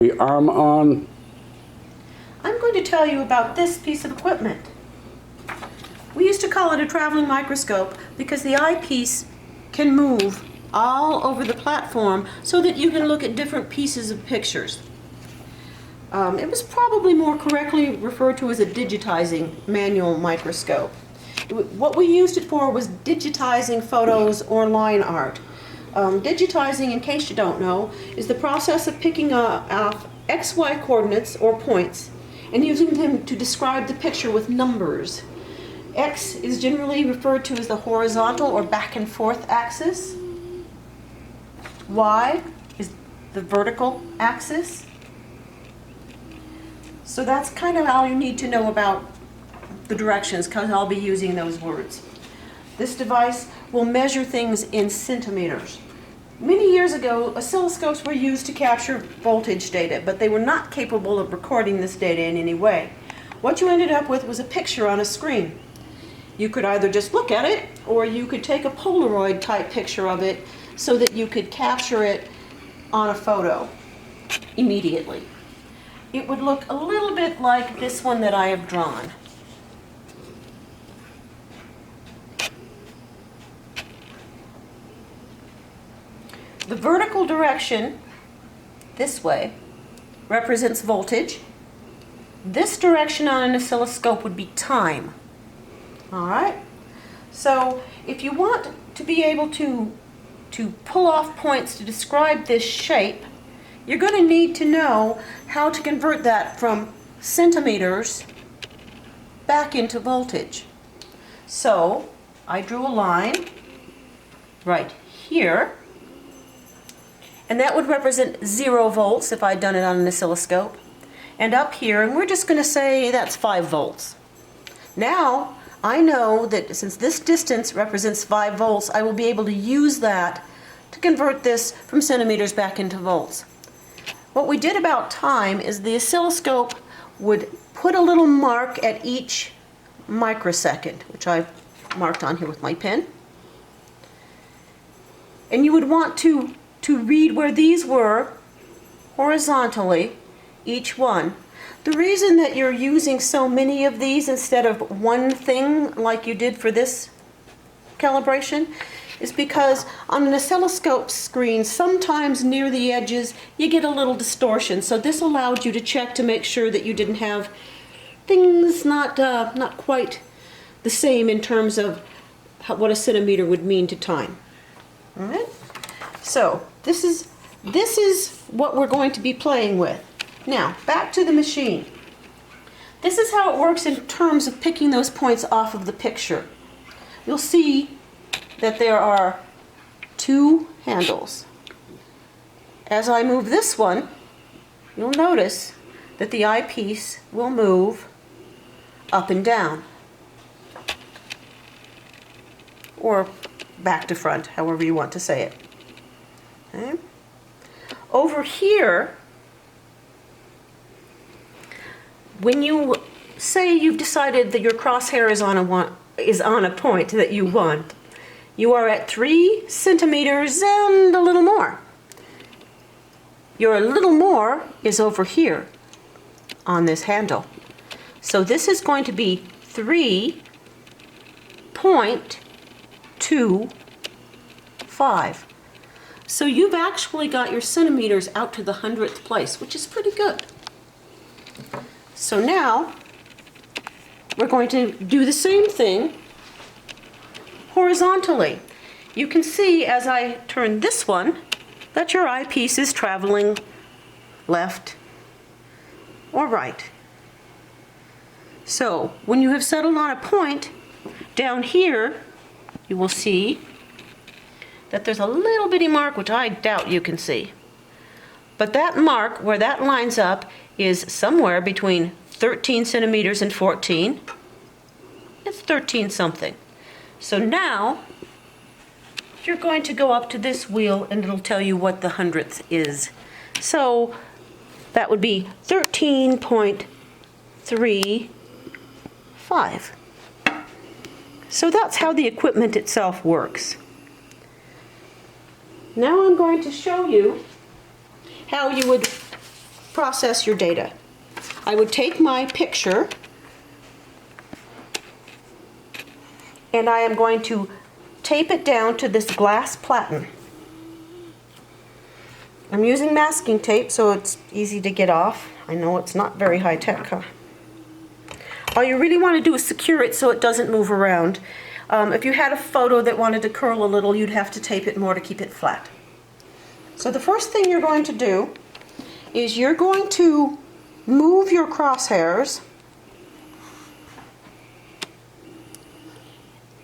The arm on. I'm going to tell you about this piece of equipment. We used to call it a traveling microscope because the eyepiece can move all over the platform so that you can look at different pieces of pictures. It was probably more correctly referred to as a digitizing manual microscope. What we used it for was digitizing photos or line art. Digitizing, in case you don't know, is the process of picking up XY coordinates or points and using them to describe the picture with numbers. X is generally referred to as the horizontal or back and forth axis. Y is the vertical axis. So that's kind of all you need to know about the directions, because I'll be using those words. This device will measure things in centimeters. Many years ago, oscilloscopes were used to capture voltage data, but they were not capable of recording this data in any way. What you ended up with was a picture on a screen. You could either just look at it, or you could take a Polaroid type picture of it so that you could capture it on a photo immediately. It would look a little bit like this one that I have drawn. The vertical direction, this way, represents voltage. This direction on an oscilloscope would be time. All right? So if you want to be able to pull off points to describe this shape, you're going to need to know how to convert that from centimeters back into voltage. So I drew a line right here, and that would represent 0 volts if I'd done it on an oscilloscope. And up here, and we're just going to say that's 5 volts. Now, I know that since this distance represents 5 volts, I will be able to use that to convert this from centimeters back into volts. What we did about time is the oscilloscope would put a little mark at each microsecond, which I've marked on here with my pen. And you would want to read where these were horizontally, each one. The reason that you're using so many of these instead of one thing like you did for this calibration is because on an oscilloscope screen, sometimes near the edges, you get a little distortion. So this allowed you to check to make sure that you didn't have things not quite the same in terms of what a centimeter would mean to time. All right? So this is what we're going to be playing with. Now, back to the machine. This is how it works in terms of picking those points off of the picture. You'll see that there are 2 handles. As I move this one, you'll notice that the eyepiece will move up and down, or back to front, however you want to say it. Okay. Over here, when you say you've decided that your crosshair is on a point that you want, you are at 3 centimeters and a little more. Your little more is over here on this handle. So this is going to be 3.25. So you've actually got your centimeters out to the 100th place, which is pretty good. So now we're going to do the same thing horizontally. You can see as I turn this one that your eyepiece is traveling left or right. So when you have settled on a point down here, you will see that there's a little bitty mark which I doubt you can see. But that mark where that lines up is somewhere between 13 centimeters and 14. It's 13 something. So now you're going to go up to this wheel and it'll tell you what the 100th is. So that would be 13.35. So that's how the equipment itself works. Now I'm going to show you how you would process your data. I would take my picture and I am going to tape it down to this glass platen. I'm using masking tape so it's easy to get off. I know it's not very high tech, huh? All you really want to do is secure it so it doesn't move around. If you had a photo that wanted to curl a little, you'd have to tape it more to keep it flat. So the first thing you're going to do is you're going to move your crosshairs.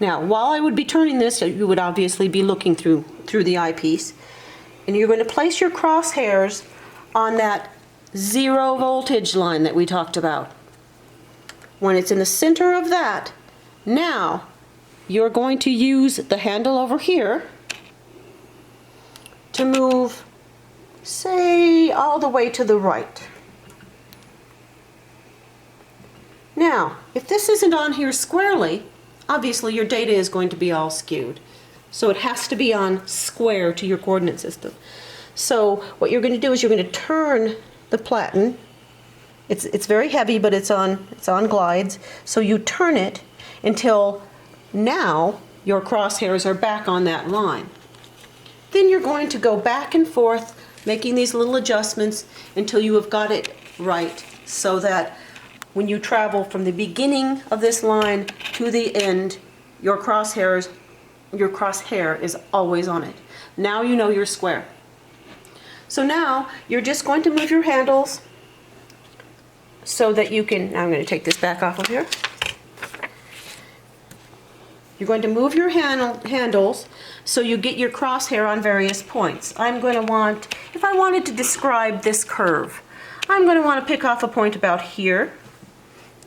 Now, while I would be turning this, you would obviously be looking through the eyepiece. And you're going to place your crosshairs on that 0 voltage line that we talked about. When it's in the center of that, now you're going to use the handle over here to move, say, all the way to the right. Now, if this isn't on here squarely, obviously your data is going to be all skewed. So it has to be on square to your coordinate system. So what you're going to do is you're going to turn the platen. It's very heavy, but it's on glides. So you turn it until now your crosshairs are back on that line. Then you're going to go back and forth, making these little adjustments until you have got it right, so that when you travel from the beginning of this line to the end, your crosshair is always on it. Now you know you're square. So now you're just going to move your handles so that you can, now I'm going to take this back off of here. You're going to move your handles so you get your crosshair on various points. I'm going to want, if I wanted to describe this curve, I'm going to want to pick off a point about here,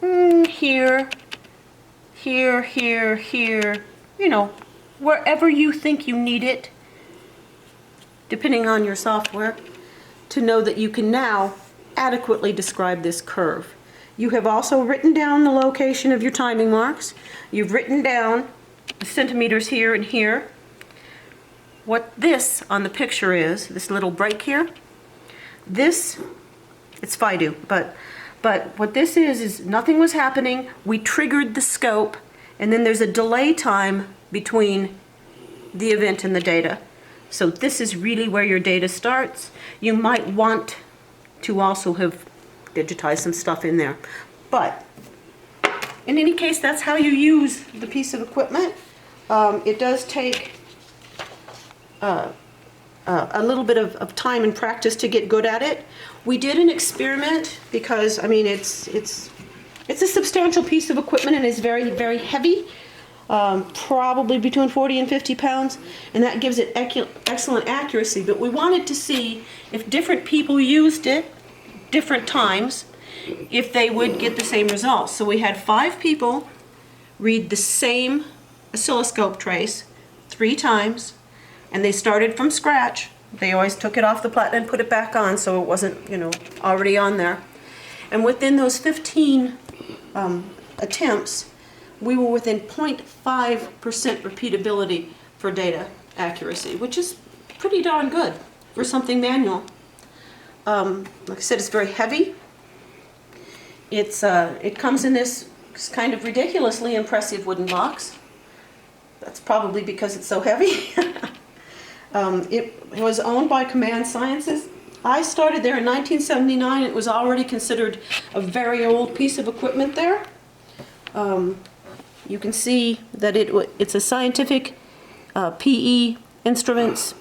here, here, here, here, you know, wherever you think you need it, depending on your software, to know that you can now adequately describe this curve. You have also written down the location of your timing marks. You've written down the centimeters here and here. What this on the picture is, this little break here, this, it's FIDO, but what this is nothing was happening. We triggered the scope, and then there's a delay time between the event and the data. So this is really where your data starts. You might want to also have digitized some stuff in there. But in any case, that's how you use the piece of equipment. It does take a little bit of time and practice to get good at it. We did an experiment because, I mean, it's a substantial piece of equipment and it's very, very heavy. Probably between 40 and 50 pounds, and that gives it excellent accuracy. But we wanted to see if different people used it different times, if they would get the same results. So we had 5 people read the same oscilloscope trace 3 times, and they started from scratch. They always took it off the platen and put it back on, so it wasn't, you know, already on there. And within those 15 attempts, we were within 0.5% repeatability for data accuracy, which is pretty darn good for something manual. Like I said, it's very heavy. It comes in this kind of ridiculously impressive wooden box. That's probably because it's so heavy. It was owned by Command Sciences. I started there in 1979. It was already considered a very old piece of equipment there. You can see that it's a scientific PE instruments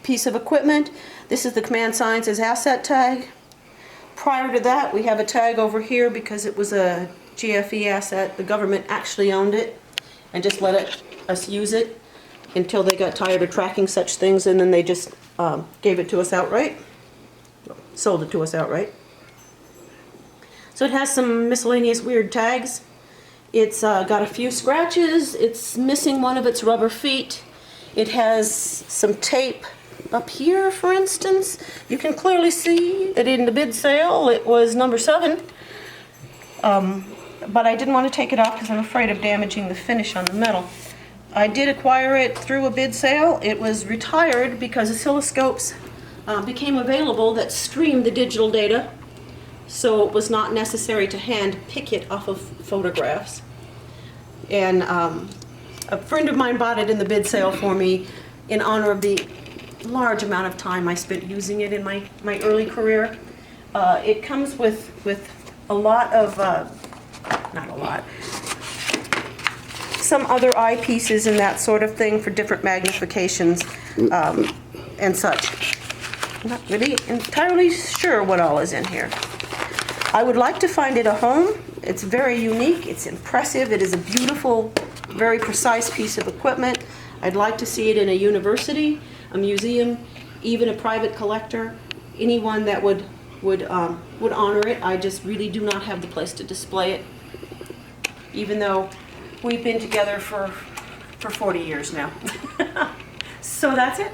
piece of equipment. This is the Command Sciences asset tag. Prior to that, we have a tag over here because it was a GFE asset. The government actually owned it and just let us use it until they got tired of tracking such things, and then they just gave it to us outright, sold it to us outright. So it has some miscellaneous weird tags. It's got a few scratches. It's missing one of its rubber feet. It has some tape up here, for instance. You can clearly see that in the bid sale it was number 7. But I didn't want to take it off because I'm afraid of damaging the finish on the metal. I did acquire it through a bid sale. It was retired because oscilloscopes became available that streamed the digital data, so it was not necessary to hand pick it off of photographs. And a friend of mine bought it in the bid sale for me in honor of the large amount of time I spent using it in my early career. It comes with a lot of, not a lot, some other eyepieces and that sort of thing for different magnifications and such. I'm not really entirely sure what all is in here. I would like to find it a home. It's very unique, it's impressive, it is a beautiful, very precise piece of equipment. I'd like to see it in a university, a museum, even a private collector, anyone that would honor it. I just really do not have the place to display it, even though we've been together for 40 years now. So that's it.